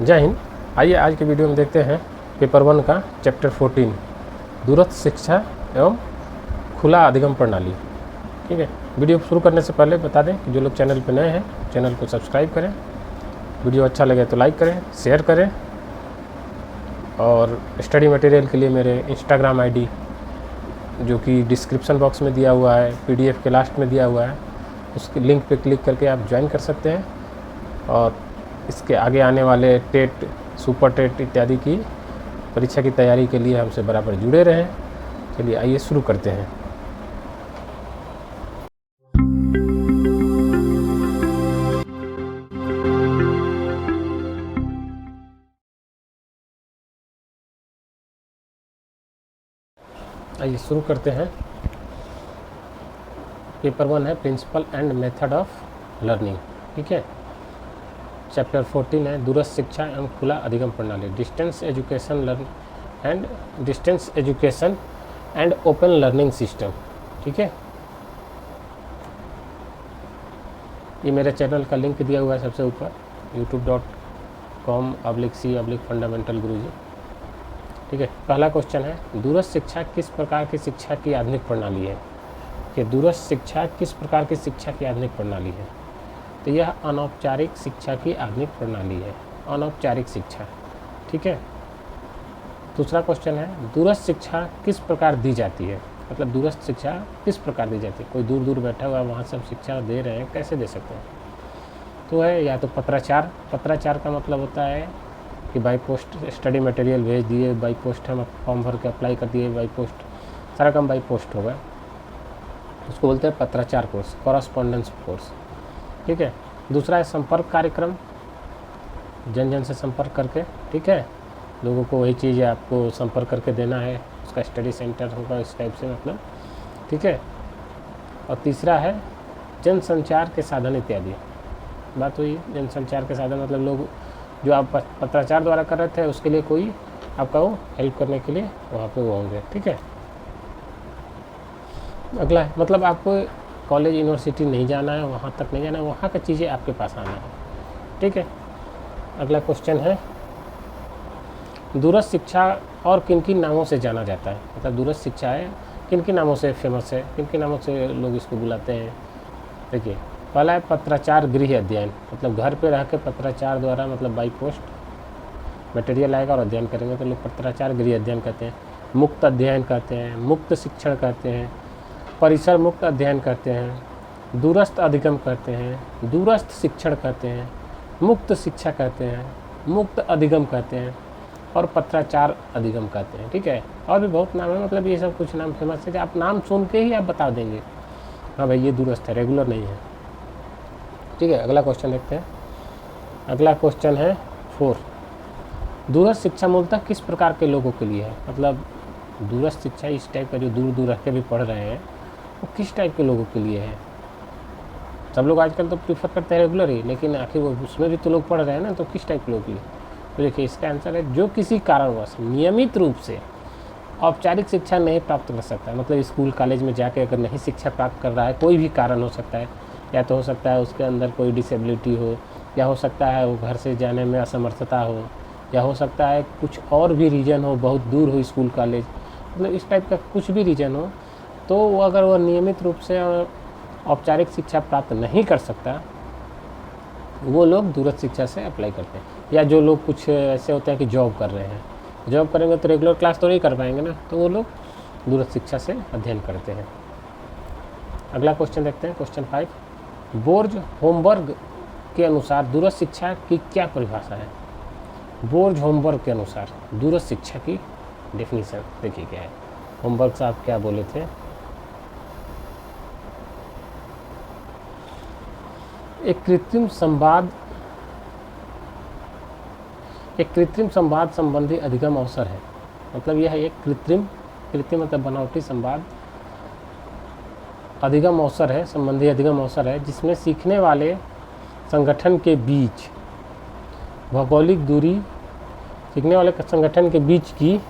जय हिंद। आइए आज के वीडियो में देखते हैं पेपर 1 का चैप्टर 14 दूरस्थ शिक्षा एवं खुला अधिगम प्रणाली। ठीक है, वीडियो शुरू करने से पहले बता दें कि जो लोग चैनल पर नए हैं चैनल को सब्सक्राइब करें, वीडियो अच्छा लगे तो लाइक करें, शेयर करें और स्टडी मटेरियल के लिए मेरे इंस्टाग्राम आईडी जो कि डिस्क्रिप्शन बॉक्स में दिया हुआ है, पीडीएफ के लास्ट में दिया हुआ है, उसके लिंक पे क्लिक करके आप ज्वाइन कर सकते हैं और इसके आगे आने वाले टेट, सुपर टेट इत्यादि की परीक्षा की तैयारी के लिए हमसे बराबर जुड़े रहें। चलिए आइए शुरू करते हैं। आइए शुरू करते हैं। पेपर 1 है principle and method of learning. ठीक है, चैप्टर 14 है दूरस्थ शिक्षा एवं खुला अधिगम प्रणाली, distance education and open learning system. ठीक है, ये मेरे चैनल का लिंक दिया हुआ है सबसे ऊपर youtube.com/c/फंडामेंटल गुरुजी। ठीक है, पहला क्वेश्चन है दूरस्थ शिक्षा किस प्रकार की शिक्षा की आधुनिक प्रणाली है। कि दूरस्थ शिक्षा किस प्रकार की शिक्षा की आधुनिक प्रणाली है, तो यह अनौपचारिक शिक्षा की आधुनिक प्रणाली है, अनौपचारिक शिक्षा। ठीक है, दूसरा क्वेश्चन है दूरस्थ शिक्षा किस प्रकार दी जाती है, मतलब दूरस्थ शिक्षा किस प्रकार दी जाती है, कोई दूर दूर बैठा हुआ वहाँ सब शिक्षा दे रहे हैं, कैसे दे सकते हैं। तो है या तो पत्राचार। पत्राचार का मतलब होता है कि बाई पोस्ट स्टडी मटेरियल भेज दिए, बाई पोस्ट हम फॉर्म भर के अप्लाई कर दिए, बाई पोस्ट सारा काम बाई पोस्ट होगा, उसको बोलते हैं पत्राचार कोर्स, कॉरस्पॉन्डेंस कोर्स। ठीक है, दूसरा है संपर्क कार्यक्रम, जन जन से संपर्क करके, ठीक है, लोगों को वही चीज़ आपको संपर्क करके देना है, उसका स्टडी सेंटर होगा इस टाइप से मतलब। ठीक है, और तीसरा है जनसंचार के साधन इत्यादि। बात हुई जनसंचार के साधन मतलब लोग जो आप पत्राचार द्वारा कर रहे थे उसके लिए कोई आपका वो हेल्प करने के लिए वहाँ पे वो होंगे। ठीक है, अगला है मतलब आपको कॉलेज यूनिवर्सिटी नहीं जाना है, वहाँ तक नहीं जाना है, वहाँ का चीज़ें आपके पास आना है। ठीक है, अगला क्वेश्चन है दूरस्थ शिक्षा और किन किन नामों से जाना जाता है, मतलब दूरस्थ शिक्षा है किन किन नामों से फेमस है, किन किन नामों से लोग इसको बुलाते हैं। देखिए, पहला है पत्राचार गृह अध्ययन, मतलब घर पे रह के पत्राचार द्वारा मतलब बाई पोस्ट मटेरियल आएगा और अध्ययन करेंगे तो लोग पत्राचार गृह अध्ययन कहते हैं। मुक्त अध्ययन कहते हैं, मुक्त शिक्षण कहते हैं, परिसर मुक्त अध्ययन कहते हैं, दूरस्थ अधिगम कहते हैं, दूरस्थ शिक्षण कहते हैं, मुक्त शिक्षा कहते हैं, मुक्त अधिगम कहते हैं और पत्राचार अधिगम कहते हैं। ठीक है, और भी बहुत नाम है, मतलब ये सब कुछ नाम फेमस है, आप नाम सुन के ही आप बता देंगे हाँ भाई ये दूरस्थ है, रेगुलर नहीं है। ठीक है, अगला क्वेश्चन देखते हैं। अगला क्वेश्चन है 4, दूरस्थ शिक्षा मूलतः किस प्रकार के लोगों के लिए है, मतलब दूरस्थ शिक्षा इस टाइप का जो दूर दूर रह के भी पढ़ रहे हैं वो किस टाइप के लोगों के लिए है। सब लोग आजकल तो प्रीफर करते हैं रेगुलर ही, लेकिन आखिर वो उसमें भी तो लोग पढ़ रहे हैं ना, तो किस टाइप के लोगों के लिए। तो देखिए इसका आंसर है जो किसी कारणवश नियमित रूप से औपचारिक शिक्षा नहीं प्राप्त कर सकता है, मतलब स्कूल कॉलेज में जाके अगर नहीं शिक्षा प्राप्त कर रहा है, कोई भी कारण हो सकता है, या तो हो सकता है उसके अंदर कोई डिसेबिलिटी हो, या हो सकता है वो घर से जाने में असमर्थता हो, या हो सकता है कुछ और भी रीज़न हो, बहुत दूर हो स्कूल कॉलेज, मतलब इस टाइप का कुछ भी रीज़न हो, तो वो अगर वो नियमित रूप से औपचारिक शिक्षा प्राप्त नहीं कर सकता, वो लोग दूरस्थ शिक्षा से अप्लाई करते हैं। या जो लोग कुछ ऐसे होते हैं कि जॉब कर रहे हैं, जॉब करेंगे तो रेगुलर क्लास तो नहीं कर पाएंगे ना, तो वो लोग दूरस्थ शिक्षा से अध्ययन करते हैं। अगला क्वेश्चन देखते हैं, क्वेश्चन 5, बोर्ज होमवर्क के अनुसार दूरस्थ शिक्षा की क्या परिभाषा है। बोर्ज होमवर्क के अनुसार दूरस्थ शिक्षा की डेफिनेशन देखिए क्या है। होमवर्क से आप क्या बोले थे, एक कृत्रिम संवाद संबंधी अधिगम अवसर है, मतलब यह एक कृत्रिम मतलब बनावटी संवाद अधिगम अवसर है, संबंधी अधिगम अवसर है जिसमें सीखने वाले संगठन के बीच भौगोलिक दूरी, सीखने वाले संगठन के बीच की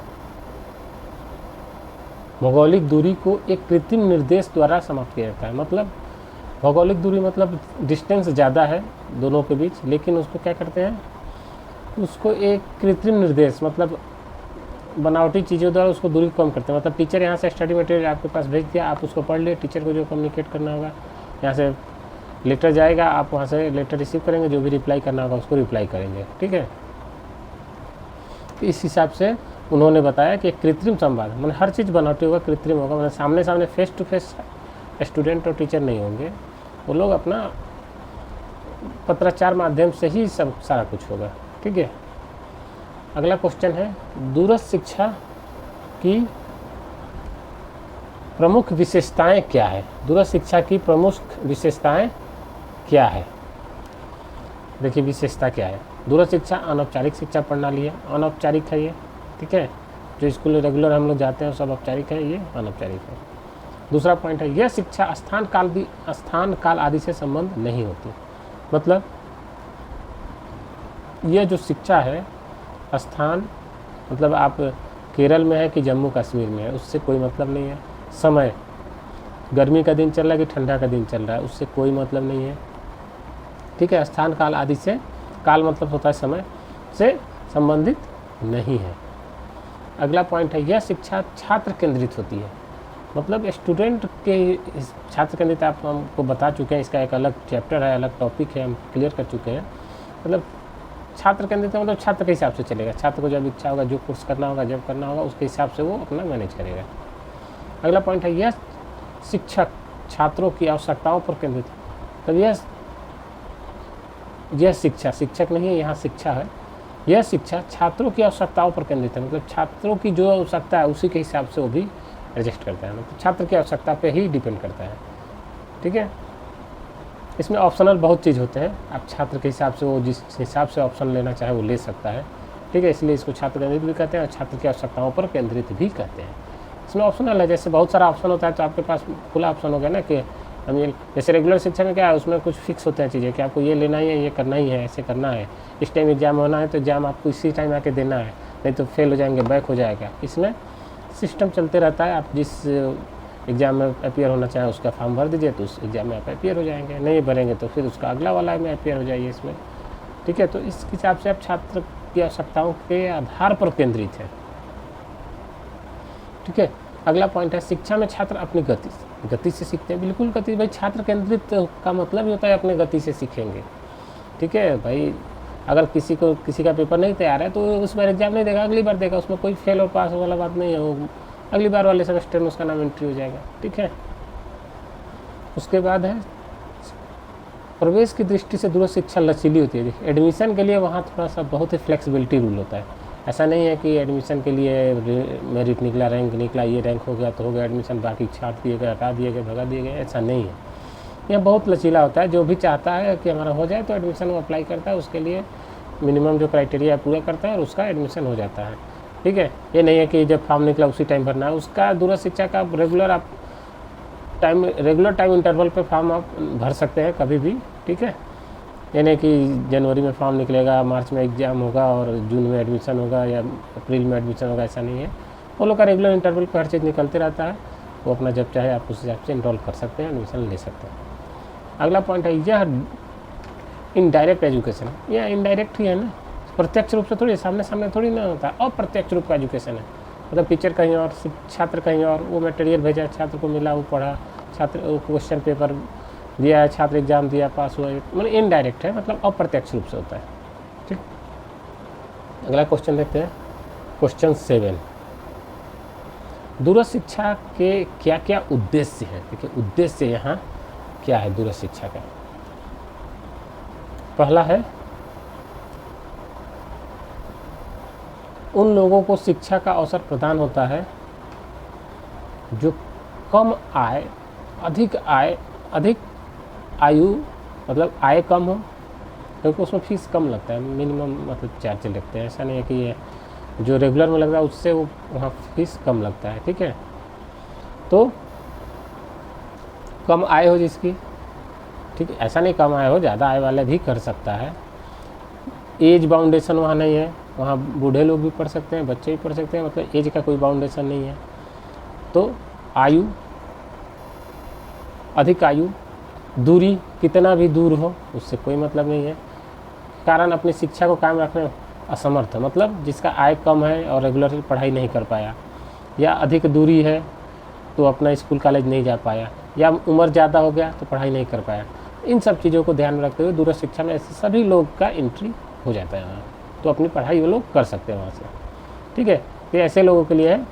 भौगोलिक दूरी को एक कृत्रिम निर्देश द्वारा समाप्त किया जाता है। मतलब भौगोलिक दूरी मतलब डिस्टेंस ज़्यादा है दोनों के बीच, लेकिन उसको क्या करते हैं उसको एक कृत्रिम निर्देश मतलब बनावटी चीज़ों द्वारा उसको दूरी कम करते हैं। मतलब टीचर यहाँ से स्टडी मटेरियल आपके पास भेज दिया, आप उसको पढ़ लिए, टीचर को जो कम्युनिकेट करना होगा, यहाँ से लेटर जाएगा, आप वहाँ से लेटर रिसीव करेंगे, जो भी रिप्लाई करना होगा उसको रिप्लाई करेंगे, ठीक है। इस हिसाब से उन्होंने बताया कि कृत्रिम संवाद मतलब हर चीज़ बनावटी होगा, कृत्रिम होगा, मतलब सामने सामने फेस टू फेस स्टूडेंट और टीचर नहीं होंगे, वो लोग अपना पत्राचार माध्यम से ही सब सारा कुछ होगा, ठीक है। अगला क्वेश्चन है, दूरस्थ शिक्षा की प्रमुख विशेषताएं क्या है? दूरस्थ शिक्षा की प्रमुख विशेषताएं क्या है? देखिए विशेषता क्या है। दूरस्थ शिक्षा अनौपचारिक शिक्षा प्रणाली है, अनौपचारिक है ये, ठीक है। जो स्कूल रेगुलर हम लोग जाते हैं सब औपचारिक है, ये अनौपचारिक है। दूसरा पॉइंट है, यह शिक्षा स्थान काल आदि से संबंध नहीं होती। मतलब यह जो शिक्षा है स्थान मतलब आप केरल में है कि जम्मू कश्मीर में है उससे कोई मतलब नहीं है। समय गर्मी का दिन चल रहा है कि ठंडा का दिन चल रहा है उससे कोई मतलब नहीं है, ठीक है। स्थान काल आदि से, काल मतलब होता है समय, से संबंधित नहीं है। अगला पॉइंट है, यह शिक्षा छात्र केंद्रित होती है। मतलब स्टूडेंट के छात्र केंद्रित आप हमको बता चुके हैं, इसका एक अलग चैप्टर है, अलग टॉपिक है, हम क्लियर कर चुके हैं। मतलब छात्र केंद्रित मतलब छात्र के हिसाब से चलेगा, छात्र को जब इच्छा होगा, जो कोर्स करना होगा, जब करना होगा उसके हिसाब से वो अपना मैनेज करेगा। अगला पॉइंट है, यह शिक्षक छात्रों की आवश्यकताओं पर केंद्रित है। तब यह शिक्षा, शिक्षक नहीं है यहाँ शिक्षा है, यह शिक्षा छात्रों की आवश्यकताओं पर केंद्रित है। मतलब छात्रों की जो आवश्यकता है उसी के हिसाब से वो भी एडजस्ट करता है, मतलब छात्र की आवश्यकता पे ही डिपेंड करता है, ठीक है। इसमें ऑप्शनल बहुत चीज़ होते हैं, आप छात्र के हिसाब से वो जिस हिसाब से ऑप्शन लेना चाहे वो ले सकता है, ठीक है। इसलिए इसको छात्र केंद्रित भी कहते हैं और छात्र की आवश्यकताओं पर केंद्रित भी कहते हैं। इसमें ऑप्शनल है, जैसे बहुत सारा ऑप्शन होता है तो आपके पास खुला ऑप्शन हो गया ना कि हम ये, जैसे रेगुलर शिक्षा में क्या है उसमें कुछ फिक्स होते हैं चीज़ें कि आपको ये लेना ही है, ये करना ही है, ऐसे करना है, इस टाइम एग्जाम होना है तो एग्जाम आपको इसी टाइम आके देना है, नहीं तो फेल हो जाएंगे, बैक हो जाएगा। इसमें सिस्टम चलते रहता है, आप जिस एग्ज़ाम में अपियर होना चाहें उसका फॉर्म भर दीजिए तो उस एग्ज़ाम में आप अपियर हो जाएंगे, नहीं भरेंगे तो फिर उसका अगला वाला में अपियर हो जाइए इसमें, ठीक है। तो इस हिसाब से आप छात्र की आवश्यकताओं के आधार पर केंद्रित है, ठीक है। अगला पॉइंट है, शिक्षा में छात्र अपनी गति से सीखते हैं। बिल्कुल गति, भाई छात्र केंद्रित का मतलब ही होता है अपने गति से सीखेंगे, ठीक है भाई। अगर किसी का पेपर नहीं तैयार है तो उस बार एग्जाम नहीं देगा, अगली बार देगा, उसमें कोई फेल और पास वाला बात नहीं है, वो अगली बार वाले सेमेस्टर में उसका नाम एंट्री हो जाएगा, ठीक है। उसके बाद है, प्रवेश की दृष्टि से दूरस्थ शिक्षा लचीली होती है। देखिए एडमिशन के लिए वहाँ थोड़ा सा बहुत ही फ्लेक्सिबिलिटी रूल होता है। ऐसा नहीं है कि एडमिशन के लिए मेरिट निकला, रैंक निकला, ये रैंक हो गया तो हो गया एडमिशन, बाकी छाट दिए गए, हटा दिए गए, भगा दिए गए, ऐसा नहीं है। यह बहुत लचीला होता है, जो भी चाहता है कि हमारा हो जाए तो एडमिशन वो अप्लाई करता है, उसके लिए मिनिमम जो क्राइटेरिया पूरा करता है और उसका एडमिशन हो जाता है, ठीक है। ये नहीं है कि जब फॉर्म निकला उसी टाइम भरना है। उसका दूरस्थ शिक्षा का रेगुलर टाइम इंटरवल पे फॉर्म आप भर सकते हैं कभी भी, ठीक है। ये नहीं कि जनवरी में फॉर्म निकलेगा, मार्च में एग्ज़ाम होगा और जून में एडमिशन होगा या अप्रैल में एडमिशन होगा, ऐसा नहीं है। वो लोग का रेगुलर इंटरवल पर हर चीज़ निकलते रहता है, वो अपना जब चाहे आप उस हिसाब से इनरोल कर सकते हैं, एडमिशन ले सकते हैं। अगला पॉइंट है, यह इनडायरेक्ट एजुकेशन है। यह इनडायरेक्ट ही है ना, प्रत्यक्ष रूप से थोड़ी, सामने सामने थोड़ी ना होता है, अप्रत्यक्ष रूप का एजुकेशन है। मतलब टीचर कहीं और, छात्र कहीं और, वो मटेरियल भेजा, छात्र को मिला, वो पढ़ा, छात्र क्वेश्चन पेपर दिया है, छात्र एग्जाम दिया, पास हुआ, मतलब इनडायरेक्ट है, मतलब अप्रत्यक्ष रूप से होता है, ठीक। अगला क्वेश्चन देखते हैं, क्वेश्चन 7, दूरस्थ शिक्षा के क्या क्या उद्देश्य हैं। देखिए उद्देश्य यहाँ क्या है दूरस्थ शिक्षा का। पहला है, उन लोगों को शिक्षा का अवसर प्रदान होता है जो कम आय, अधिक आयु, मतलब आय कम हो, क्योंकि उसमें फीस कम लगता है, मिनिमम मतलब चार्ज लगते हैं। ऐसा नहीं है कि ये जो रेगुलर में लग रहा है उससे वो वहाँ फीस कम लगता है, ठीक है। तो कम आय हो जिसकी, ठीक है, ऐसा नहीं कम आय हो, ज़्यादा आय वाले भी कर सकता है। एज बाउंडेशन वहाँ नहीं है, वहाँ बूढ़े लोग भी पढ़ सकते हैं, बच्चे भी पढ़ सकते हैं, मतलब एज का कोई बाउंडेशन नहीं है। तो आयु, अधिक आयु, दूरी कितना भी दूर हो उससे कोई मतलब नहीं है। कारण अपनी शिक्षा को कायम रखने असमर्थ, मतलब जिसका आय कम है और रेगुलर पढ़ाई नहीं कर पाया, या अधिक दूरी है तो अपना स्कूल कॉलेज नहीं जा पाया, या उम्र ज़्यादा हो गया तो पढ़ाई नहीं कर पाया। इन सब चीज़ों को ध्यान में रखते हुए दूरस्थ शिक्षा में ऐसे सभी लोग का एंट्री हो जाता है वहाँ, तो अपनी पढ़ाई वो लोग कर सकते हैं वहाँ से। ठीक है, ये ऐसे लोगों के लिए है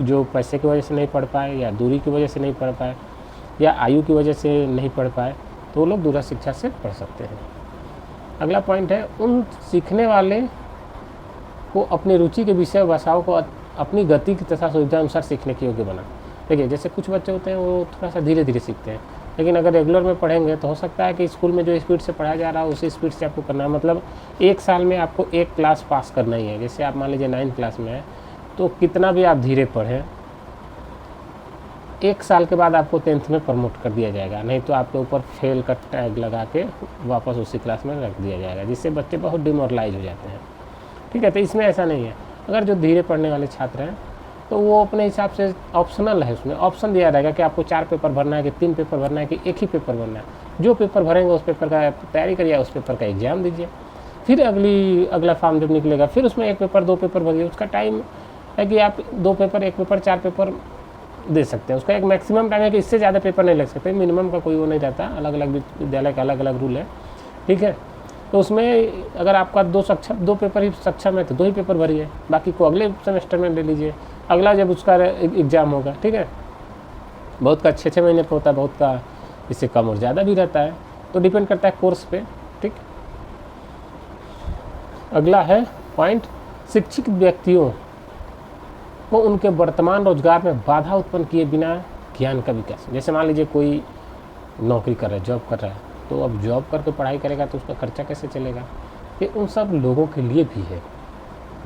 जो पैसे की वजह से नहीं पढ़ पाए, या दूरी की वजह से नहीं पढ़ पाए, या आयु की वजह से नहीं पढ़ पाए, तो वो लोग दूरस्थ शिक्षा से पढ़ सकते हैं। अगला पॉइंट है, उन सीखने वाले को अपनी रुचि के विषय भाषाओं को अपनी गति की तथा सुविधा अनुसार सीखने के योग्य बना। देखिए, जैसे कुछ बच्चे होते हैं वो थोड़ा सा धीरे धीरे सीखते हैं, लेकिन अगर रेगुलर में पढ़ेंगे तो हो सकता है कि स्कूल में जो स्पीड से पढ़ाया जा रहा है उसी स्पीड से आपको करना है। मतलब एक साल में आपको एक क्लास पास करना ही है। जैसे आप मान लीजिए 9th क्लास में है, तो कितना भी आप धीरे पढ़ें, एक साल के बाद आपको 10th में प्रमोट कर दिया जाएगा, नहीं तो आपके ऊपर फेल का टैग लगा के वापस उसी क्लास में रख दिया जाएगा, जिससे बच्चे बहुत डिमोरलाइज हो जाते हैं। ठीक है, तो इसमें ऐसा नहीं है। अगर जो धीरे पढ़ने वाले छात्र हैं तो वो अपने हिसाब से ऑप्शनल है, उसमें ऑप्शन दिया रहेगा कि आपको 4 पेपर भरना है, कि 3 पेपर भरना है, कि एक ही पेपर भरना है। जो पेपर भरेंगे उस पेपर का तैयारी करिए, उस पेपर का एग्ज़ाम दीजिए, फिर अगला फॉर्म जब निकलेगा फिर उसमें 1 पेपर 2 पेपर भरिए। उसका टाइम है कि आप 2 पेपर 1 पेपर 4 पेपर दे सकते हैं। उसका एक मैक्सिमम टाइम है कि इससे ज़्यादा पेपर नहीं लग सकते, मिनिमम का कोई वो नहीं रहता, अलग अलग विद्यालय का अलग अलग रूल है। ठीक है, तो उसमें अगर आपका 2 पेपर ही सक्षम है तो 2 ही पेपर भरिए, बाकी को अगले सेमेस्टर में ले लीजिए, अगला जब उसका एग्ज़ाम होगा। ठीक है, बहुत का 6-6 महीने का होता है, बहुत का इससे कम और ज़्यादा भी रहता है, तो डिपेंड करता है कोर्स पे। ठीक, अगला है पॉइंट, शिक्षित व्यक्तियों को उनके वर्तमान रोजगार में बाधा उत्पन्न किए बिना ज्ञान का विकास। जैसे मान लीजिए कोई नौकरी कर रहा है, जॉब कर रहा है, तो अब जॉब करके पढ़ाई करेगा तो उसका खर्चा कैसे चलेगा? ये उन सब लोगों के लिए भी है।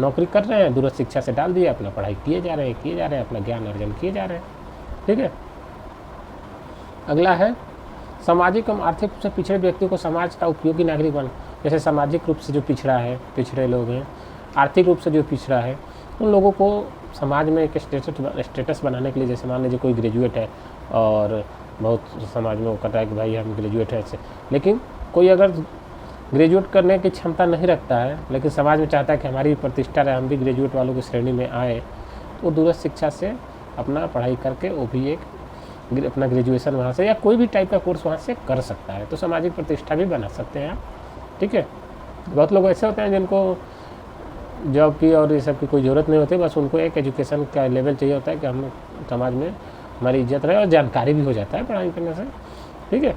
नौकरी कर रहे हैं, दूरस्थ शिक्षा से डाल दिए, अपना पढ़ाई किए जा रहे हैं, अपना ज्ञान अर्जन किए जा रहे हैं। ठीक है, अगला है, सामाजिक एवं आर्थिक रूप से पिछड़े व्यक्तियों को समाज का उपयोगी नागरिक बन। जैसे सामाजिक रूप से जो पिछड़ा है, पिछड़े लोग हैं, आर्थिक रूप से जो पिछड़ा है, उन लोगों को समाज में एक स्टेटस बनाने के लिए, जैसे मान लीजिए कोई ग्रेजुएट है और बहुत समाज में वो कर रहा है कि भाई हम ग्रेजुएट है ऐसे, लेकिन कोई अगर ग्रेजुएट करने की क्षमता नहीं रखता है लेकिन समाज में चाहता है कि हमारी प्रतिष्ठा रहे, हम भी ग्रेजुएट वालों की श्रेणी में आए, तो दूरस्थ शिक्षा से अपना पढ़ाई करके वो भी एक अपना ग्रेजुएशन वहाँ से या कोई भी टाइप का कोर्स वहाँ से कर सकता है, तो सामाजिक प्रतिष्ठा भी बना सकते हैं आप। ठीक है, बहुत लोग ऐसे होते हैं जिनको जॉब की और ये सब की कोई ज़रूरत नहीं होती, बस उनको एक एजुकेशन का लेवल चाहिए होता है कि हम समाज में हमारी इज्जत रहे, और जानकारी भी हो जाता है पढ़ाई करने से। ठीक है,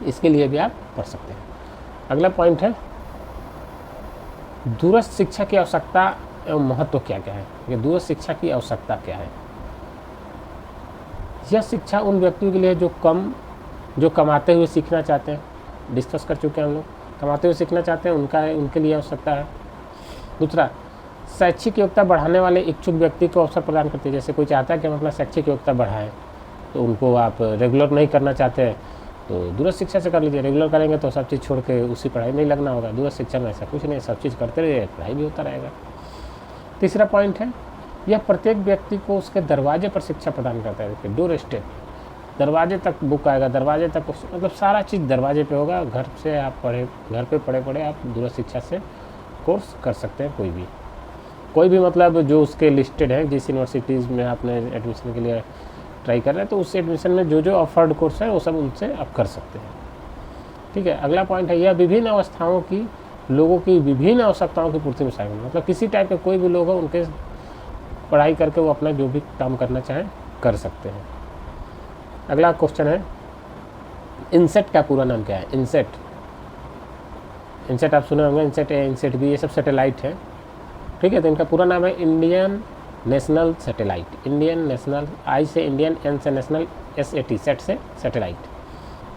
इसके लिए भी आप पढ़ सकते हैं। अगला पॉइंट है, दूरस्थ शिक्षा की आवश्यकता एवं महत्व क्या क्या है। ये दूरस्थ शिक्षा की आवश्यकता क्या है? यह शिक्षा उन व्यक्तियों के लिए जो कमाते हुए सीखना चाहते हैं, डिस्कस कर चुके हैं हम लोग, कमाते हुए सीखना चाहते हैं, उनके लिए आवश्यकता है। दूसरा, शैक्षिक योग्यता बढ़ाने वाले इच्छुक व्यक्ति को अवसर प्रदान करती है। जैसे कोई चाहता है कि हम अपना शैक्षिक योग्यता बढ़ाएं, तो उनको आप रेगुलर नहीं करना चाहते हैं तो दूरस्थ शिक्षा से कर लीजिए। रेगुलर करेंगे तो सब चीज़ छोड़ के उसी पढ़ाई में ही लगना होगा। दूरस्थ शिक्षा में ऐसा कुछ नहीं, सब चीज़ करते रहिए, पढ़ाई भी होता रहेगा। तीसरा पॉइंट है, यह प्रत्येक व्यक्ति को उसके दरवाजे पर शिक्षा प्रदान करता है। देखिए, डोर स्टेप, दरवाजे तक बुक आएगा, दरवाजे तक मतलब सारा चीज़ दरवाजे पे होगा। घर से आप घर पे पढ़े आप दूरस्थ शिक्षा से कोर्स कर सकते हैं। कोई भी मतलब जो उसके लिस्टेड है, जिस यूनिवर्सिटीज़ में आपने एडमिशन के लिए ट्राई कर रहे हैं, तो उस एडमिशन में जो ऑफर्ड कोर्स है वो सब उनसे आप कर सकते हैं। ठीक है, अगला पॉइंट है, यह विभिन्न अवस्थाओं की लोगों की विभिन्न आवश्यकताओं की पूर्ति में शामिल, मतलब किसी टाइप के कोई भी लोग हो, उनके पढ़ाई करके वो अपना जो भी काम करना चाहें कर सकते हैं। अगला क्वेश्चन है, इनसेट का पूरा नाम क्या है? इनसेट आप सुने होंगे, इनसेट ए, इनसेट बी, ये सब सैटेलाइट है। ठीक है, तो इनका पूरा नाम है Indian National Satellite. Indian National, I से इंडियन, एन से नेशनल, SAT सेट से सैटेलाइट।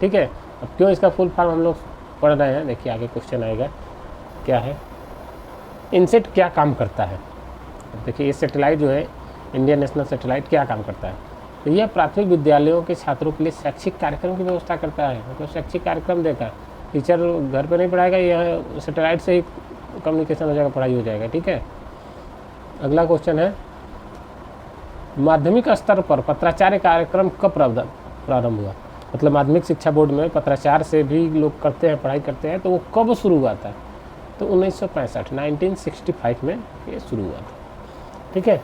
ठीक है, अब क्यों इसका फुल फॉर्म हम लोग पढ़ रहे हैं, देखिए आगे क्वेश्चन आएगा क्या है। इनसेट क्या काम करता है? देखिए, ये सैटेलाइट जो है इंडियन नेशनल सैटेलाइट क्या काम करता है? तो यह प्राथमिक विद्यालयों के छात्रों के लिए शैक्षिक कार्यक्रम की व्यवस्था करता है। मतलब शैक्षिक कार्यक्रम देगा, टीचर घर पे नहीं पढ़ाएगा, यह सैटेलाइट से ही कम्युनिकेशन हो जाएगा, पढ़ाई हो जाएगा। ठीक है, अगला क्वेश्चन है, माध्यमिक स्तर पर पत्राचार कार्यक्रम कब प्रारंभ हुआ? मतलब माध्यमिक शिक्षा बोर्ड में पत्राचार से भी लोग करते हैं, पढ़ाई करते हैं, तो वो कब शुरू हुआ था? तो 1965 1965 में ये शुरू हुआ था। ठीक है,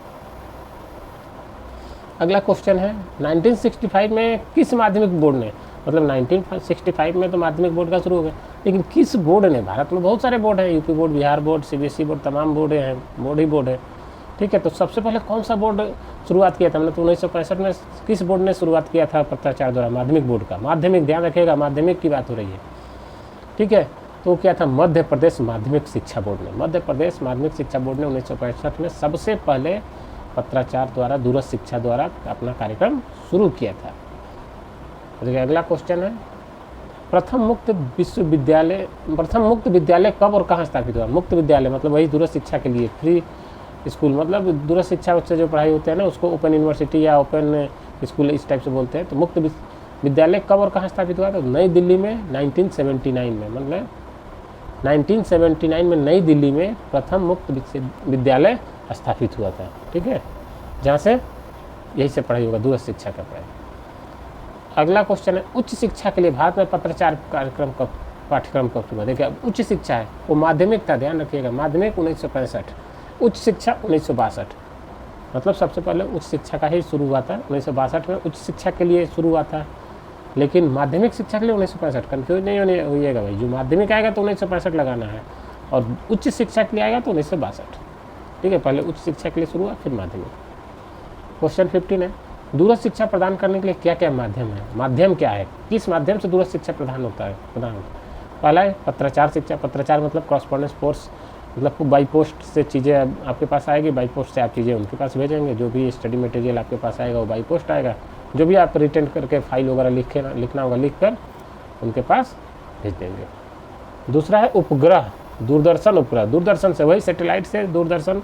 अगला क्वेश्चन है 1965 में किस माध्यमिक बोर्ड ने, मतलब 1965 में तो माध्यमिक बोर्ड का शुरू हो गया, लेकिन किस बोर्ड ने, भारत में बहुत सारे बोर्ड हैं, UP board, Bihar board, CBSE board, तमाम बोर्ड हैं, बोर्ड ही बोर्ड है। ठीक है, तो सबसे पहले कौन सा बोर्ड शुरुआत किया था, मतलब 1965 में किस बोर्ड ने शुरुआत किया था पत्राचार द्वारा, माध्यमिक बोर्ड का, माध्यमिक, ध्यान रखिएगा माध्यमिक की बात हो रही है। ठीक है, तो क्या था, मध्य प्रदेश माध्यमिक शिक्षा बोर्ड ने, मध्य प्रदेश माध्यमिक शिक्षा बोर्ड ने 1965 में सबसे पहले पत्राचार द्वारा, दूरस्थ शिक्षा द्वारा अपना कार्यक्रम शुरू किया था। देखिए अगला क्वेश्चन है, प्रथम मुक्त विद्यालय कब और कहाँ स्थापित हुआ। मुक्त विद्यालय मतलब वही दूरस्थ शिक्षा के लिए, फ्री स्कूल, मतलब दूरस्थ शिक्षा से जो पढ़ाई होते हैं ना उसको ओपन यूनिवर्सिटी या ओपन स्कूल इस टाइप से बोलते हैं। तो मुक्त विद्यालय कब और कहाँ स्थापित हुआ, तो नई दिल्ली में 1979 में, मतलब 1979 में नई दिल्ली में प्रथम मुक्त विद्यालय स्थापित हुआ था। ठीक है, जहाँ से यही से पढ़ाई होगा, दूरस्थ शिक्षा का पढ़ाई। अगला क्वेश्चन है, उच्च शिक्षा के लिए भारत में पत्राचार पाठ्यक्रम कब शुरू हुआ। देखिए उच्च शिक्षा है वो माध्यमिक था, ध्यान रखिएगा, माध्यमिक 1965, उच्च शिक्षा 1962, मतलब सबसे पहले उच्च शिक्षा का ही शुरू हुआ था 1962 में, उच्च शिक्षा के लिए शुरू हुआ था, लेकिन माध्यमिक शिक्षा के लिए 1965। कन्फ्यूज नहीं होइएगा भाई, जो माध्यमिक आएगा तो 1965 लगाना है, और उच्च शिक्षा के लिए आएगा तो 1962। ठीक है, पहले उच्च शिक्षा के लिए शुरू हुआ फिर माध्यमिक। क्वेश्चन 15 है, दूरस्थ शिक्षा प्रदान करने के लिए क्या क्या माध्यम है, माध्यम क्या है, किस माध्यम से दूरस्थ शिक्षा प्रदान होता है। पहला है पत्राचार शिक्षा, पत्राचार मतलब कॉरस्पॉन्डेंस कोर्स, मतलब बाई पोस्ट से चीज़ें आपके पास आएगी, बाई पोस्ट से आप चीज़ें उनके पास भेजेंगे, जो भी स्टडी मटेरियल आपके पास आएगा वो बाई पोस्ट आएगा, जो भी आप रिटर्न करके फाइल वगैरह लिखना होगा लिख कर उनके पास भेज देंगे। दूसरा है उपग्रह, दूरदर्शन उपग्रह, दूरदर्शन से वही सैटेलाइट से दूरदर्शन,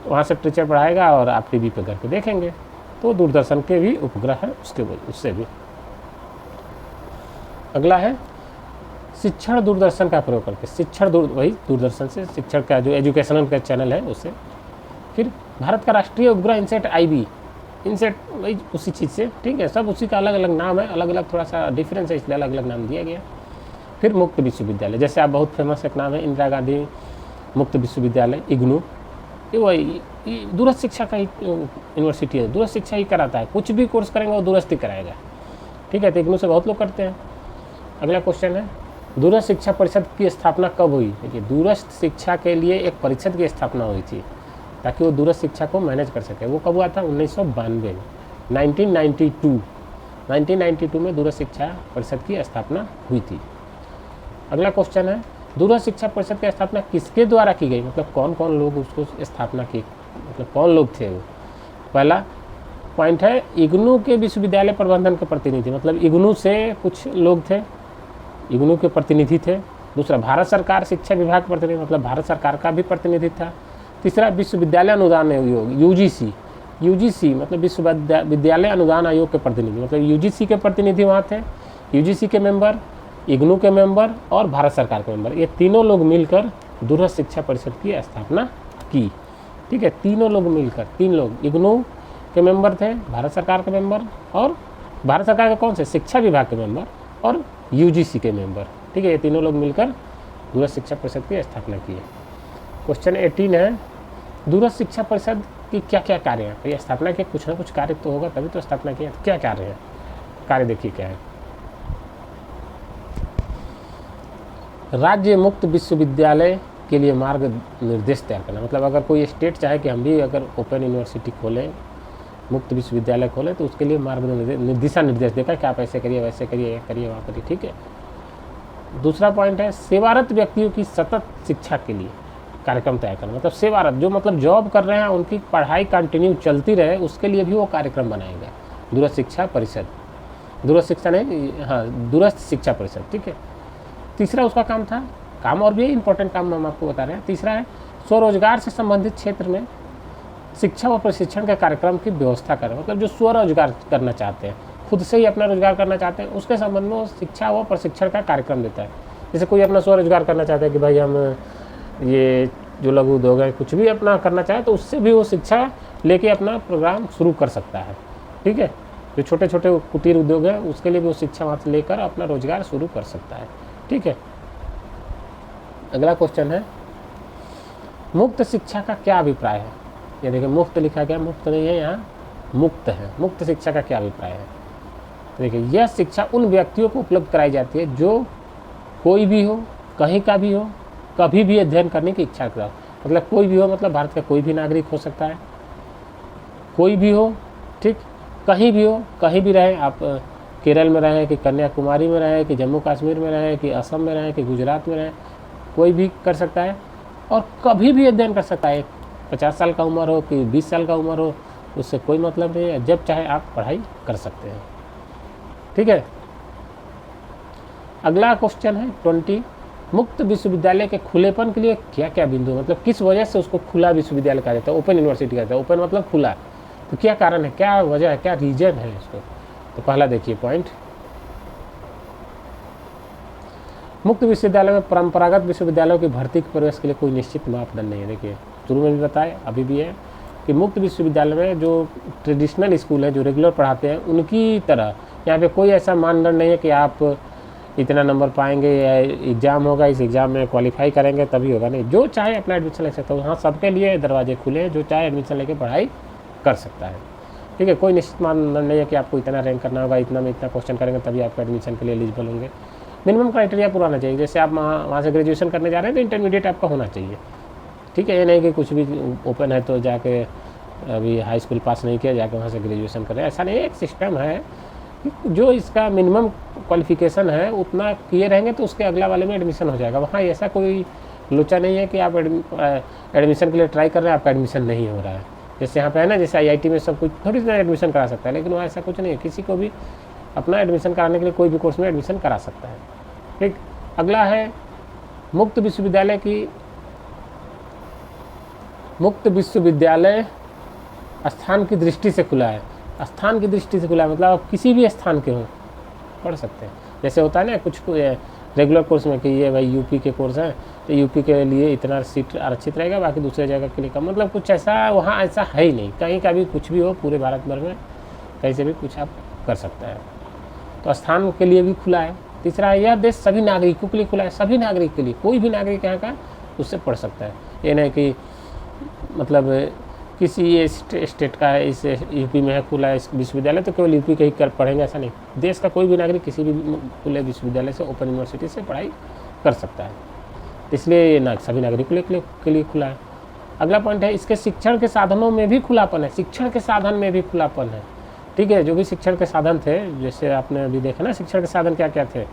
वहाँ से टीचर पढ़ाएगा और आप टीवी पे घर पे देखेंगे, तो दूरदर्शन के भी उपग्रह है उससे भी। अगला है शिक्षण दूरदर्शन का प्रयोग करके, शिक्षण वही दूरदर्शन से शिक्षण का जो एजुकेशनल का चैनल है उससे। फिर भारत का राष्ट्रीय उपग्रह इनसेट IB, इनसेट वही उसी चीज़ से। ठीक है, सब उसी का अलग अलग नाम है, अलग अलग थोड़ा सा डिफरेंस है, इसलिए अलग अलग नाम दिया गया। फिर मुक्त विश्वविद्यालय, जैसे आप बहुत फेमस एक नाम है इंदिरा गांधी मुक्त विश्वविद्यालय, इग्नू, ये वही दूरस्थ शिक्षा का ही यूनिवर्सिटी है, दूरस्थ शिक्षा ही कराता है, कुछ भी कोर्स करेंगे वो दूरस्थ ही कराएगा। ठीक है, तो इग्नू से बहुत लोग करते हैं। अगला क्वेश्चन है, दूरस्थ शिक्षा परिषद की स्थापना कब हुई। देखिए दूरस्थ शिक्षा के लिए एक परिषद की स्थापना हुई थी ताकि वो दूरस्थ शिक्षा को मैनेज कर सके, वो कब हुआ था 1992 में, 1992 में दूरस्थ शिक्षा परिषद की स्थापना हुई थी। अगला क्वेश्चन है, दूरस्थ शिक्षा परिषद की स्थापना किसके द्वारा की गई, मतलब कौन कौन लोग उसको स्थापना की, मतलब कौन लोग थे वो। पहला पॉइंट है इग्नू के विश्वविद्यालय प्रबंधन के प्रतिनिधि, मतलब इग्नू से कुछ लोग थे, इग्नू के प्रतिनिधि थे। दूसरा भारत सरकार शिक्षा विभाग के प्रतिनिधि, मतलब भारत सरकार का भी प्रतिनिधि था। तीसरा विश्वविद्यालय अनुदान आयोग UGC मतलब विश्वविद्यालय अनुदान आयोग के प्रतिनिधि, मतलब UGC के प्रतिनिधि वहाँ थे, UGC के मेंबर, इग्नू के मेंबर और भारत सरकार के मेंबर, ये तीनों लोग मिलकर दूरस्थ शिक्षा परिषद की स्थापना की। ठीक है, तीनों लोग मिलकर, 3 लोग इग्नू के मेंबर थे, भारत सरकार के मेंबर, और भारत सरकार के कौन से शिक्षा विभाग के मेंबर और UGC के मेंबर। ठीक है, ये तीनों लोग मिलकर दूरस्थ शिक्षा परिषद की स्थापना की है। क्वेश्चन 18 है, दूरस्थ शिक्षा परिषद की क्या क्या कार्य हैं। ये स्थापना के कुछ ना कुछ कार्य तो होगा तभी तो स्थापना किया, तो क्या कार्य है, कार्य देखिए क्या है। राज्य मुक्त विश्वविद्यालय के लिए मार्ग निर्देश तैयार करना, मतलब अगर कोई स्टेट चाहे कि हम भी अगर ओपन यूनिवर्सिटी खोलें, मुक्त विश्वविद्यालय खोलें, तो उसके लिए मार्ग दिशा निर्देश देगा कि आप ऐसे करिए, वैसे करिए, ये करिए, वहाँ करिए। ठीक है, दूसरा पॉइंट है सेवारत व्यक्तियों की सतत शिक्षा के लिए कार्यक्रम तैयार करना, मतलब सेवारत जो मतलब जॉब कर रहे हैं उनकी पढ़ाई कंटिन्यू चलती रहे, उसके लिए भी वो कार्यक्रम बनाएगा दूरस्थ शिक्षा परिषद, दूरस्थ शिक्षा नहीं, हाँ दूरस्थ शिक्षा परिषद। ठीक है, तीसरा उसका काम और भी इंपॉर्टेंट काम हम आपको बता रहे हैं। तीसरा है स्वरोजगार से संबंधित क्षेत्र में शिक्षा व प्रशिक्षण के कार्यक्रम की व्यवस्था करें, मतलब जो स्वरोजगार करना चाहते हैं, खुद से ही अपना रोजगार करना चाहते हैं, उसके संबंध में वो शिक्षा व प्रशिक्षण का कार्यक्रम देता है। जैसे कोई अपना स्वरोजगार करना चाहता है कि भाई हम ये जो लघु उद्योग है कुछ भी अपना करना चाहे, तो उससे भी वो शिक्षा लेके अपना प्रोग्राम शुरू कर सकता है। ठीक है, जो छोटे छोटे कुटीर उद्योग है उसके लिए भी वो शिक्षा वहाँ से लेकर अपना रोजगार शुरू कर सकता है। ठीक है, अगला क्वेश्चन है, मुक्त शिक्षा का क्या अभिप्राय है। ये देखिए मुफ्त लिखा गया, मुफ्त नहीं है, यहाँ मुक्त है। मुक्त शिक्षा का क्या अभिप्राय है। देखिए यह शिक्षा उन व्यक्तियों को उपलब्ध कराई जाती है जो कोई भी हो, कहीं का भी हो, कभी भी अध्ययन करने की इच्छा रखता हो। मतलब कोई भी हो, मतलब भारत का कोई भी नागरिक हो सकता है, कोई भी हो, ठीक, कहीं भी हो, कहीं भी रहे आप, केरल में रहें कि कन्याकुमारी में रहें कि जम्मू कश्मीर में रहें कि असम में रहें कि गुजरात में रहें, कोई भी कर सकता है और कभी भी अध्ययन कर सकता है। 50 साल का उम्र हो कि 20 साल का उम्र हो, उससे कोई मतलब नहीं है, जब चाहे आप पढ़ाई कर सकते हैं। ठीक है। अगला क्वेश्चन है 20, मुक्त विश्वविद्यालय के खुलेपन के लिए क्या क्या बिंदु, मतलब किस वजह से उसको खुला विश्वविद्यालय कहा जाता है, ओपन यूनिवर्सिटी कहता है। ओपन मतलब खुला, तो क्या कारण है, क्या वजह है, क्या रीजन है इसको। तो पहला देखिए पॉइंट, मुक्त विश्वविद्यालय में परंपरागत विश्वविद्यालयों की भर्ती के प्रवेश के लिए कोई निश्चित मापदंड नहीं है। देखिए शुरू में भी बताया, अभी भी है कि मुक्त विश्वविद्यालय में जो ट्रेडिशनल स्कूल है, जो रेगुलर पढ़ाते हैं, उनकी तरह यहाँ पे कोई ऐसा मानदंड नहीं है कि आप इतना नंबर पाएंगे या एग्ज़ाम होगा, इस एग्ज़ाम में क्वालिफाई करेंगे तभी होगा। नहीं, जो चाहे अपना एडमिशन ले सकता है। हाँ, सबके लिए दरवाजे खुले हैं, जो चाहे एडमिशन लेके पढ़ाई कर सकता है। ठीक है, कोई निश्चित मानदंड नहीं है कि आपको इतना रैंक करना होगा, इतना में इतना क्वेश्चन करेंगे तभी आपको एडमिशन के लिए एलिजिबल होंगे। मिनिमम क्राइटेरिया पूरा होना चाहिए। जैसे आप वहाँ से ग्रेजुएशन करने जा रहे हैं तो इंटरमीडिएट आपका होना चाहिए। ठीक है, ये नहीं कि कुछ भी ओपन है तो जाके अभी हाई स्कूल पास नहीं किया जाके वहाँ से ग्रेजुएशन करें, ऐसा नहीं है। एक सिस्टम है जो इसका मिनिमम क्वालिफिकेशन है उतना किए रहेंगे तो उसके अगला वाले में एडमिशन हो जाएगा। वहाँ ऐसा कोई लोचा नहीं है कि आप एडमिशन के लिए ट्राई कर रहे हैं, आपका एडमिशन नहीं हो रहा है। जैसे यहाँ पे है ना, जैसे IIT में सब कुछ थोड़ी सी एडमिशन करा सकता है, लेकिन वहाँ ऐसा कुछ नहीं है। किसी को भी अपना एडमिशन कराने के लिए कोई भी कोर्स में एडमिशन करा सकता है। ठीक, अगला है मुक्त विश्वविद्यालय स्थान की दृष्टि से खुला है। स्थान की दृष्टि से खुला है मतलब आप किसी भी स्थान के हों पढ़ सकते हैं। जैसे होता है ना कुछ रेगुलर कोर्स में कि ये भाई यूपी के कोर्स हैं तो यूपी के लिए इतना सीट आरक्षित रहेगा, बाकी दूसरे जगह के लिए कम। मतलब कुछ ऐसा वहाँ ऐसा है ही नहीं, कहीं का भी कुछ भी हो, पूरे भारत भर में कहीं से भी कुछ आप कर सकते हैं। तो स्थान के लिए भी खुला है। तीसरा है, यह देश सभी नागरिकों के लिए खुला है। सभी नागरिक के लिए, कोई भी नागरिक यहाँ का उससे पढ़ सकता है। ये नहीं कि मतलब किसी ये स्टेट का है, इस यूपी में है खुला है विश्वविद्यालय तो केवल यूपी के ही कर पढ़ेंगे, ऐसा नहीं। देश का कोई भी नागरिक किसी भी खुले विश्वविद्यालय से, ओपन यूनिवर्सिटी से पढ़ाई कर सकता है। इसलिए ये सभी नागरिकों के लिए खुला है। अगला पॉइंट है, इसके शिक्षण के साधनों में भी खुलापन है। शिक्षण के साधन में भी खुलापन है। ठीक है, जो भी शिक्षण के साधन थे, जैसे आपने अभी देखा ना शिक्षण के साधन क्या क्या थे,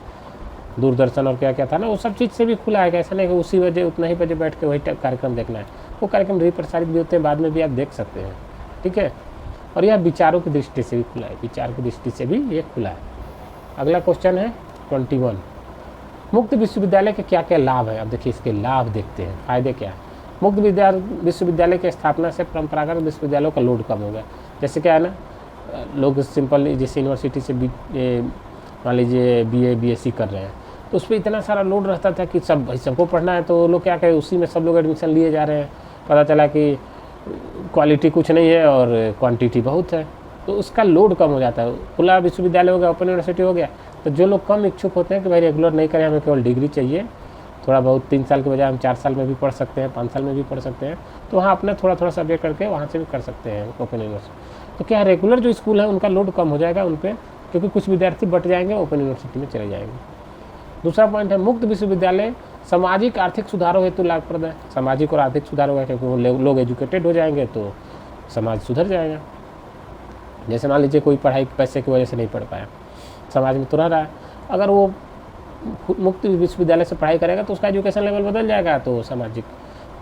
दूरदर्शन और क्या क्या था ना, वो सब चीज़ से भी खुला है। ऐसा नहीं कि उसी वजह उतना ही बजे बैठ के वही कार्यक्रम देखना है। वो कार्यक्रम रिप्रसारित भी होते हैं, बाद में भी आप देख सकते हैं। ठीक है, और यह विचारों की दृष्टि से भी खुला है। विचार की दृष्टि से भी ये खुला है। अगला क्वेश्चन है 21, मुक्त विश्वविद्यालय के क्या क्या लाभ है। अब देखिए इसके लाभ देखते हैं, फायदे क्या है। मुक्त विश्वविद्यालय की स्थापना से परंपरागत विश्वविद्यालयों का लोड कम हो गया। जैसे क्या है ना, लोग सिंपल जैसे यूनिवर्सिटी से मान लीजिए BA BSc कर रहे हैं तो उस पर इतना सारा लोड रहता था कि सबको पढ़ना है, तो लोग क्या कहें उसी में सब लोग एडमिशन लिए जा रहे हैं। पता चला कि क्वालिटी कुछ नहीं है और क्वांटिटी बहुत है, तो उसका लोड कम हो जाता है। खुला विश्वविद्यालय हो गया, ओपन यूनिवर्सिटी हो गया, तो जो लोग कम इच्छुक होते हैं कि भाई रेगुलर नहीं करें, हमें केवल डिग्री चाहिए, थोड़ा बहुत 3 साल के बजाय हम 4 साल में भी पढ़ सकते हैं, 5 साल में भी पढ़ सकते हैं, तो वहाँ अपना थोड़ा सब्जेक्ट करके वहाँ से भी कर सकते हैं ओपन यूनिवर्सिटी। तो क्या रेगुलर जो स्कूल है उनका लोड कम हो जाएगा उन पर, क्योंकि कुछ विद्यार्थी बट जाएंगे, ओपन यूनिवर्सिटी में चले जाएंगे। दूसरा पॉइंट है, मुक्त विश्वविद्यालय सामाजिक आर्थिक सुधारों हेतु लाभप्रद है। सामाजिक और आर्थिक सुधार होगा क्योंकि लोग एजुकेटेड हो जाएंगे तो समाज सुधर जाएगा। जैसे मान लीजिए कोई पढ़ाई पैसे की वजह से नहीं पढ़ पाया, समाज में तो रह रहा है, अगर वो मुक्त विश्वविद्यालय से पढ़ाई करेगा तो उसका एजुकेशन लेवल बदल जाएगा, तो सामाजिक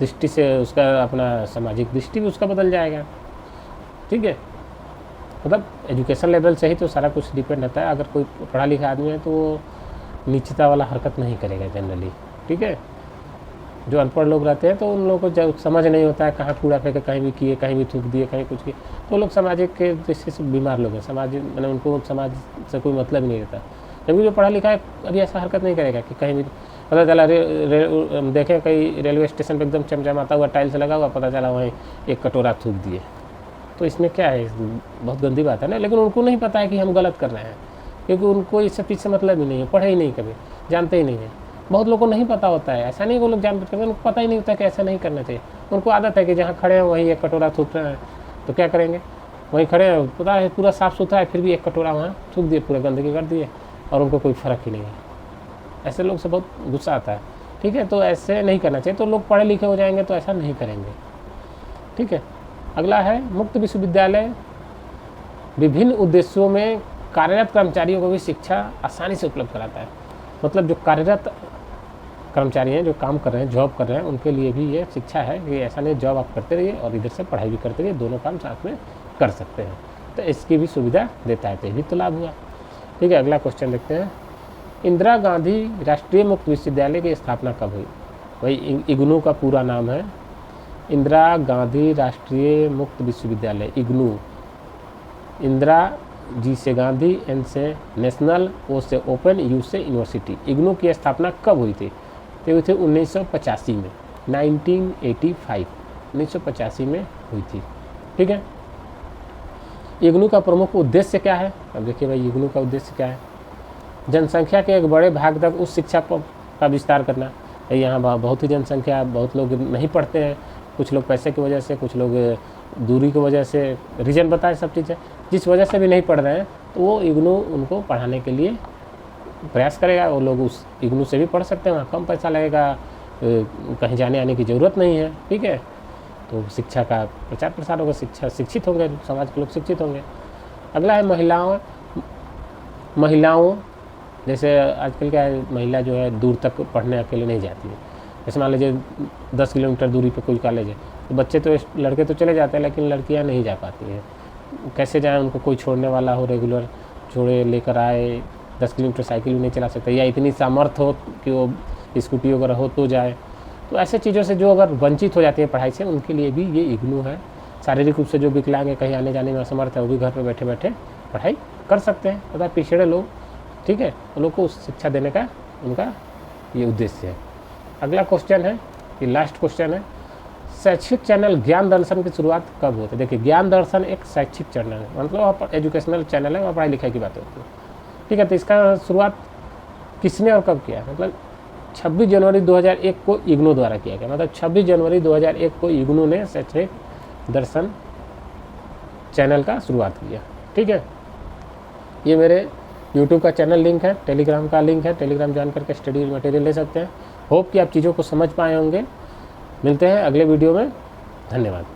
दृष्टि से उसका अपना सामाजिक दृष्टि भी उसका बदल जाएगा। ठीक है, मतलब एजुकेशन लेवल से ही तो सारा कुछ डिपेंड रहता है। अगर कोई पढ़ा लिखा आदमी है तो वो नीचता वाला हरकत नहीं करेगा जनरली। ठीक है, जो अनपढ़ लोग रहते हैं तो उन लोगों को जब समझ नहीं होता है, कहाँ कूड़ा फेंके, कहीं भी किए, कहीं भी थूक दिए, कहीं कुछ किए, तो लोग सामाजिक के दृष्टि से बीमार लोग हैं। समाज मैंने उनको समाज से कोई मतलब ही नहीं रहता। जबकि जो पढ़ा लिखा है अभी ऐसा हरकत नहीं करेगा कि कहीं भी पता चला देखें कहीं रेलवे स्टेशन पर एकदम चमचमाता हुआ टाइल्स लगा हुआ, पता चला वहीं एक कटोरा थूक दिए, तो इसमें क्या है, बहुत गंदी बात है ना। लेकिन उनको नहीं पता है कि हम गलत कर रहे हैं, क्योंकि उनको इस सब चीज़ से मतलब ही नहीं है, पढ़े ही नहीं, कभी जानते ही नहीं है। बहुत लोगों को नहीं पता होता है, ऐसा नहीं वो लोग जानबूझ करते, उनको पता ही नहीं होता कि ऐसा नहीं करना चाहिए। उनको आदत है कि जहाँ खड़े हैं वहीं एक कटोरा थूक रहे हैं, तो क्या करेंगे, वहीं खड़े हैं, पता है पूरा साफ़ सुथरा है, फिर भी एक कटोरा वहाँ थूक दिए, पूरा गंदगी कर दिए और उनको कोई फ़र्क ही नहीं है। ऐसे लोग से बहुत गुस्सा आता है। ठीक है, तो ऐसे नहीं करना चाहिए। तो लोग पढ़े लिखे हो जाएंगे तो ऐसा नहीं करेंगे। ठीक है, अगला है मुक्त विश्वविद्यालय विभिन्न उद्देश्यों में कार्यरत कर्मचारियों को भी शिक्षा आसानी से उपलब्ध कराता है। मतलब जो कार्यरत कर्मचारी हैं, जो काम कर रहे हैं, जॉब कर रहे हैं, उनके लिए भी ये शिक्षा है कि ऐसा नहीं जॉब आप करते रहिए और इधर से पढ़ाई भी करते रहिए, दोनों काम साथ में कर सकते हैं। तो इसकी भी सुविधा देता है, तो ये भी तो लाभ हुआ। ठीक है, अगला क्वेश्चन देखते हैं। इंदिरा गांधी राष्ट्रीय मुक्त विश्वविद्यालय की स्थापना कब हुई? वही इग्नू का पूरा नाम है, इंदिरा गांधी राष्ट्रीय मुक्त विश्वविद्यालय, इग्नू। इंदिरा जी से गांधी, एन से नेशनल, ओ से ओपन, यू से यूनिवर्सिटी। इग्नू की स्थापना कब हुई थी? तो हुई थी 1985 में, 1985 में हुई थी। ठीक है, इग्नू का प्रमुख उद्देश्य क्या है? अब देखिए भाई, इग्नू का उद्देश्य क्या है? जनसंख्या के एक बड़े भाग तक उस शिक्षा का विस्तार करना। यहाँ बहुत ही जनसंख्या, बहुत लोग नहीं पढ़ते हैं, कुछ लोग पैसे की वजह से, कुछ लोग दूरी की वजह से, रीजन बताए सब चीज़ें, जिस वजह से भी नहीं पढ़ रहे हैं, तो वो इग्नू उनको पढ़ाने के लिए प्रयास करेगा। वो लोग उस इग्नू से भी पढ़ सकते हैं, वहाँ कम पैसा लगेगा, कहीं जाने आने की ज़रूरत नहीं है। ठीक है, तो शिक्षा का प्रचार प्रसार होगा, शिक्षित होंगे, समाज के लोग शिक्षित होंगे। अगला है महिलाओं जैसे आजकल क्या है, महिला जो है दूर तक पढ़ने अकेले नहीं जाती है। जैसे मान लीजिए 10 किलोमीटर दूरी पे कोई कॉलेज है, तो बच्चे तो, लड़के तो चले जाते हैं, लेकिन लड़कियां नहीं जा पाती हैं। कैसे जाएं, उनको कोई छोड़ने वाला हो, रेगुलर छोड़े लेकर आए, 10 किलोमीटर साइकिल भी नहीं चला सकते, या इतनी सामर्थ्य हो कि वो स्कूटी वगैरह हो तो जाए। तो ऐसे चीज़ों से जो अगर वंचित हो जाती है पढ़ाई से, उनके लिए भी ये इग्नू है। शारीरिक रूप से जो विकलांग है, कहीं आने जाने में असमर्थ है, वो भी घर पर बैठे बैठे पढ़ाई कर सकते हैं, तथा पिछड़े लोग, ठीक है, उन लोग को शिक्षा देने का उनका ये उद्देश्य है। अगला क्वेश्चन है, ये लास्ट क्वेश्चन है, शैक्षिक चैनल ज्ञान दर्शन की शुरुआत कब होती है? देखिए, ज्ञान दर्शन एक शैक्षिक चैनल है, मतलब वहाँ पर एजुकेशनल चैनल है, वहाँ पढ़ाई लिखाई की बात होती है। ठीक है, तो इसका शुरुआत किसने और कब किया? मतलब 26 जनवरी 2001 को इग्नू द्वारा किया गया। मतलब 26 जनवरी 2001 को इग्नू ने शैक्षिक दर्शन चैनल का शुरुआत किया। ठीक है, ये मेरे यूट्यूब का चैनल लिंक है, टेलीग्राम का लिंक है, टेलीग्राम ज्वाइन करके स्टडी मटेरियल ले सकते हैं। होप कि आप चीज़ों को समझ पाए होंगे। मिलते हैं अगले वीडियो में, धन्यवाद।